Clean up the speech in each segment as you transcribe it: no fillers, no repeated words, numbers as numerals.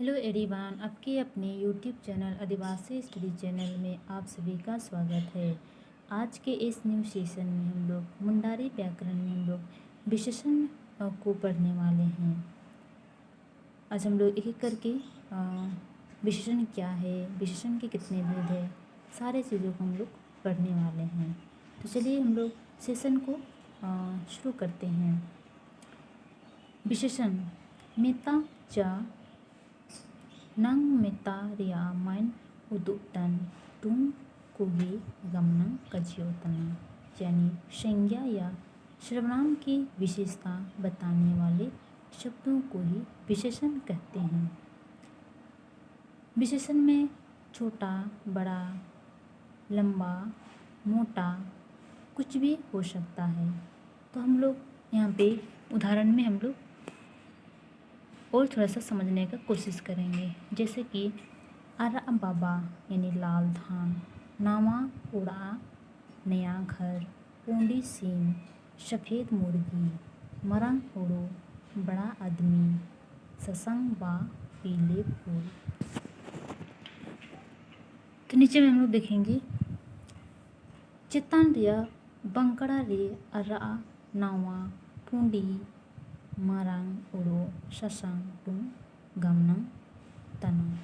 Hello everyone, आपके अपने YouTube channel आदिवासी study channel में आप सभी का स्वागत है। आज के इस न्यू सेशन में हम लोग मुंडारी व्याकरण में हम लोग विशेषण को पढ़ने वाले हैं। आज हम लोग एक एक करके विशेषण क्या है, विशेषण के कितने भेद है, सारे चीज़ों को हम लोग पढ़ने वाले हैं। तो चलिए हम लोग सेशन को शुरू करते हैं। विशेषण मेता चा नंग मेता रिया माइन उदुतन तुम कुगी गमनंग कजियोतना, यानी संज्ञा या सर्वनाम की विशेषता बताने वाले शब्दों को ही विशेषण कहते हैं। विशेषण में छोटा, बड़ा, लंबा, मोटा कुछ भी हो सकता है। तो हम लोग यहाँ पे उदाहरण में हम लोग और थोड़ा सा समझने का कोशिश करेंगे। जैसे कि अरा बाबा यानी लाल धान, नावा उड़ा नया घर, पोंडी सीम सफ़ेद मुर्गी, मरंग उड़ो बड़ा आदमी, ससंग बा पीले फूल। तो नीचे में हम लोग देखेंगे चितान रिया बंकड़ा रे अरा नावा पोंडी मरंग उड़ो ससंग टुम गमनंग तना,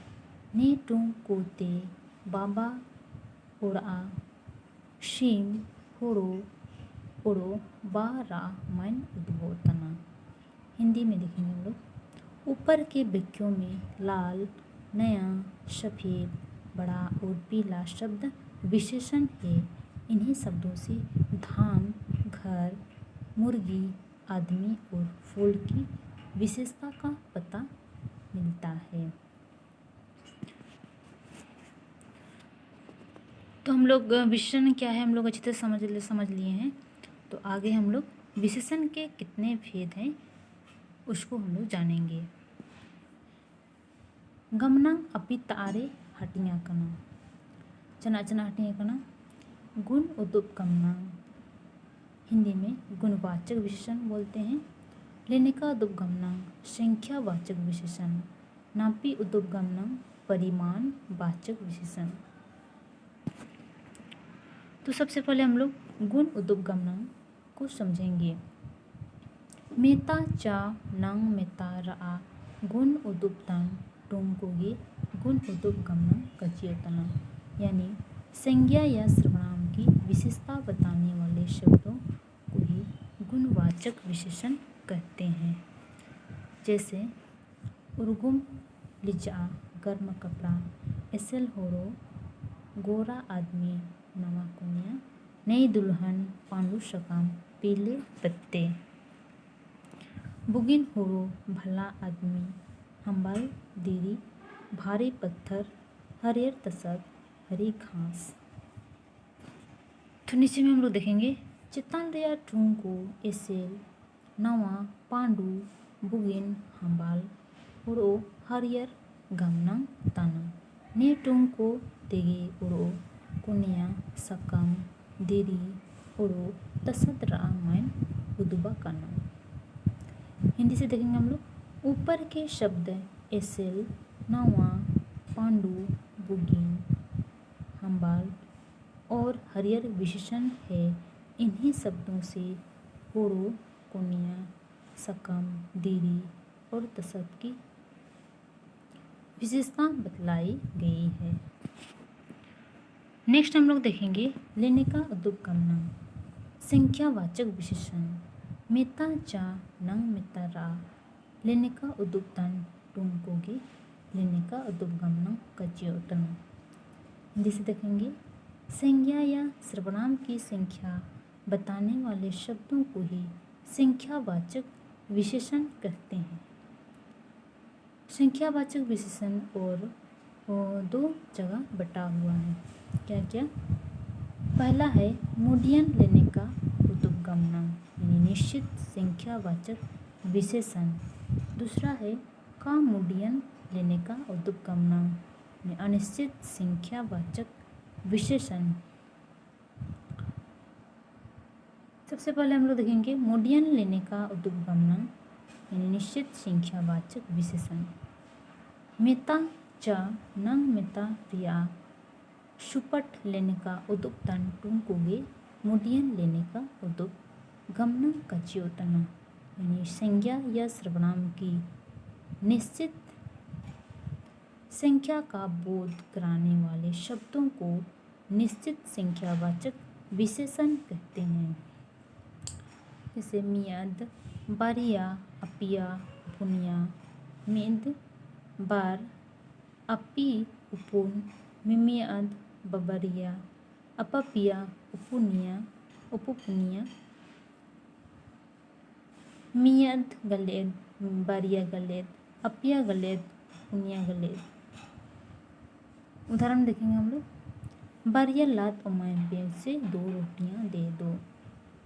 ने टुम कोते बाबा उड़ा शीम होड़ो उड़ो बारा मन उद्भो तना। हिंदी में देखेंगे हम लोग। ऊपर के वाक्यों में लाल, नया, सफ़ेद, बड़ा और पीला शब्द विशेषण है। इन्हीं शब्दों से धान, घर, मुर्गी, आदमी और फूल की विशेषता का पता मिलता है। तो हम लोग विशेषण क्या है हम लोग अच्छी तरह समझ लिए हैं। तो आगे हम लोग विशेषण के कितने भेद हैं उसको हम लोग जानेंगे। गमना अपि तारे हटिया कना, चना चना हटिया कना, गुण उदुपगमना, हिंदी में गुणवाचक विशेषण बोलते हैं। लेनिका उदुपगमना संख्यावाचक विशेषण, नापी उदुपगमना परिमाण वाचक विशेषण। तो सबसे पहले हम लोग गुण उदुपगमना को समझेंगे। मेता चा नंग मेता रा गुण उदुपतन टोंकोगे गुण उदुपगमना कचियोतना, यानी संज्ञा या सर्वनाम की विशेषता बताने वाले शब्दों को ही गुणवाचक विशेषण कहते हैं। जैसे उर्गुम लिजा गर्म कपड़ा, एसल होरो गोरा आदमी, नवा कुनिया नई दुल्हन, पांडु सकाम पीले पत्ते, बुगिन होरो भला आदमी, हम्बाल देरी भारी पत्थर, हरियर तसक हरी घास। तो नीचे में हम लोग देखेंगे चितान रिया टूंको एसेल नवा पांडु बुगिन हम्बाल उड़ो हरियर गमना तना, ने टूंको तेगे उड़ो कुनिया सकम देरी उड़ो तसत रामायण उदुबा कना। हिंदी से देखेंगे हम लोग। ऊपर के शब्द एसेल, नवा, पांडु, बुगिन, हम्बाल और हरियर विशेषण है। इन्हीं शब्दों से ओड़ो, कुनिया, सकम, देरी और तसत की विशेषता बतलाई गई है। नेक्स्ट हम लोग देखेंगे लेनिका उदुपगमना संख्यावाचक विशेषण, मेता चा नंग मेता रा लेनिका उदुपतन टुमकोगे लेनिका उदुपगमना कचियोतना। हिंदी से देखेंगे संज्ञा या सर्वनाम की संख्या बताने वाले शब्दों को ही संख्यावाचक विशेषण कहते हैं। संख्यावाचक विशेषण और दो जगह बटा हुआ है। क्या क्या? पहला है मूडियन लेने का उदुपगमना यानी निश्चित संख्यावाचक विशेषण। दूसरा है कामुडियन लेने का उदुपगमना यानी अनिश्चित संख्यावाचक विशेषण। सबसे पहले हम लोग देखेंगे मूडियन लेने का उदुपगमना यानी निश्चित संख्यावाचक विशेषण। मेता चा नंग मेता रिया सुपट लेने का उदुप तन टुंकुगे मुडियन लेने का उदुप गमनम कच्योतना, यानी संज्ञा या सर्वनाम की निश्चित संख्या का बोध कराने वाले शब्दों को निश्चित संख्यावाचक विशेषण कहते हैं। जैसे मियाद, बारिया, अपिया, पुनिया, मिद, बार, अपी, उपुन, मिमियाद, बबरिया, अपपिया, उपुनिया, उपुपुनिया, मियाद गलेद, बारिया गलेद, अपिया गलेद, पुनिया गलेद। उदाहरण देखेंगे हम लोग। बारिया लात उमाय से 2 रोटियां दे दो।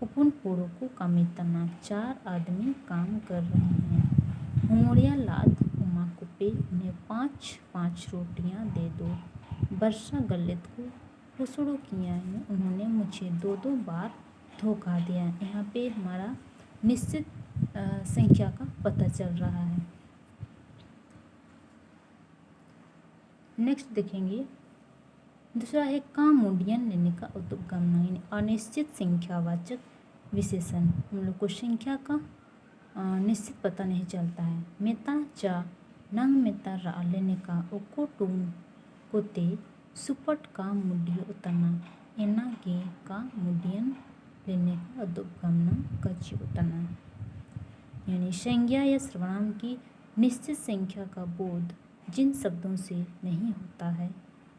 उपुन पोड़ो को कामी तना, 4 आदमी काम कर रहे हैं। हुमोड़िया लात उमा कुपे, उन्हें 5 रोटियां दे दो। वर्षा गलित को रसोड़ो किया है, उन्होंने मुझे 2 बार धोखा दिया। यहाँ पे हमारा निश्चित संख्या का पता चल रहा है। नेक्स्ट देखेंगे, दूसरा है कामुडियन लेने का उद्गमन, यानी अनिश्चित संख्यावाचक विशेषण। हम लोग को संख्या का निश्चित पता नहीं चलता है। मेता चा नंग मेता रा लेने का ओको टूम कोते सुपट का मुडियो उतना, एना के का मुडियन लेने का उद्गमन कच्ची उतना, यानी संज्ञा या सर्वनाम की निश्चित संख्या का बोध जिन शब्दों से नहीं होता है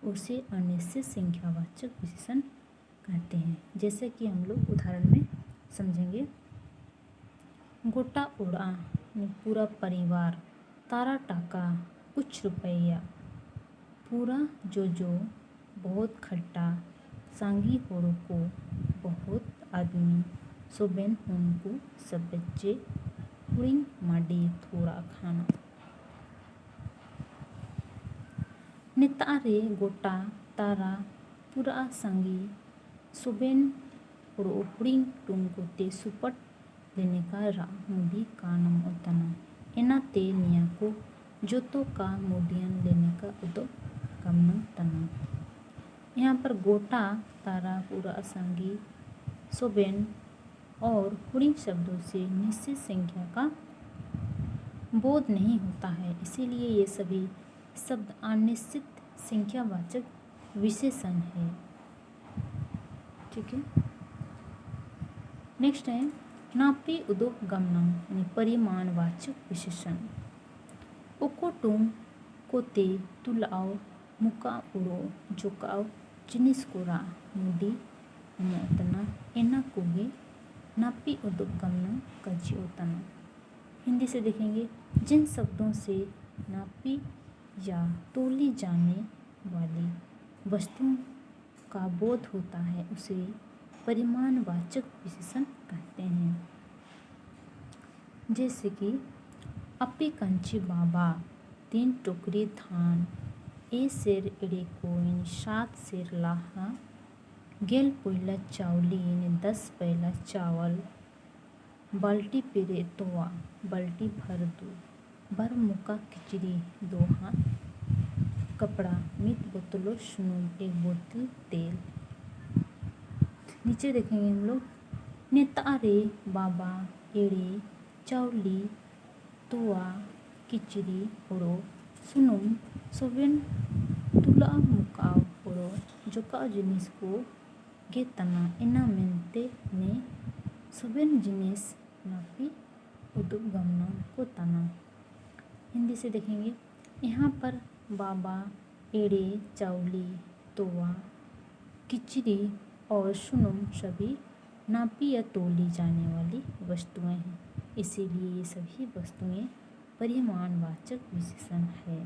उसे अनिश्चित संख्यावाचक विशेषण कहते हैं। जैसे कि हम लोग उदाहरण में समझेंगे। गोटा उड़ा, पूरा परिवार, तारा टाका, कुछ रुपया, पूरा जो बहुत खट्टा, सांगी होड़ो को, बहुत आदमी, सोबेन उनको, सब बच्चे, हुड़िंग माडी, थोड़ा खाना। नेतारे गोटा तारा पूरा सांगी सोबेन हुड़िंग टुंगोते सुपट लेने का रा मुडी का नम उतना, एना ते निया को जोतो का मुडियन लेने का उदो गमन तना। यहाँ पर गोटा, तारा, पूरा, सांगी, सोबेन और हुड़िंग शब्दों से निश्चित संख्या का बोध नहीं होता है, इसीलिए ये सभी शब्द अनिश्चित संख्यावाचक विशेषण है। ठीक है। नेक्स्ट है नापी उदोप गमनम, यानी परिमाणवाचक विशेषण। ओकोटुम कोते तुलाओ मुका उड़ो जोकाओ जिनिस कोरा मुडी उतना, एना कोगे नापी उदोप गमनम कजी उतना। हिंदी से देखेंगे। जिन शब्दों से नापी या तोली जाने वाली वस्तुओं का बोध होता है उसे परिमाणवाचक विशेषण कहते हैं। जैसे कि अपी कंची बाबा 3 टोकरी धान, ए शेर एड़े को, 7 शेर लाहा, गेल पोइला चावली, 10 पैला चावल, बाल्टी पेरे तोवा, बाल्टी भर दो, भर मुका खिचड़ी 2 हाथ, कपड़ा मीट बोतलों सुनून 1 बोतल तेल। नीचे देखेंगे हम लोग। नेतारे बाबा एड़े चावली तोवा किचड़ी होड़ो सुनुम सोबेन तुला मुकाव होड़ो जोका जिनिस को गे तना, एना मेनते ने सोबेन जिनिस नापी उदुप गमना को तना। हिंदी से देखेंगे। यहाँ पर बाबा, एड़े, चावली, तोवा, किचड़ी और सुनुम सभी नापी या तोली जाने वाली वस्तुएं हैं, इसीलिए ये सभी वस्तुएं परिमाणवाचक विशेषण है।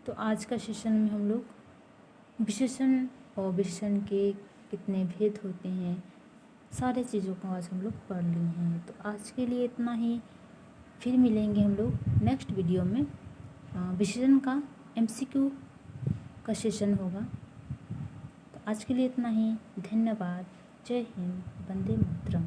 तो आज का सेशन में हम लोग विशेषण और विशेषण के कितने भेद होते हैं, सारे चीज़ों को आज हम लोग पढ़ लिए हैं। तो आज के लिए इतना ही, फिर मिलेंगे हम लोग नेक्स्ट वीडियो में। विशेषण का MCQ का सेशन होगा। तो आज के लिए इतना ही। धन्यवाद। जय हिंद। वंदे मातरम।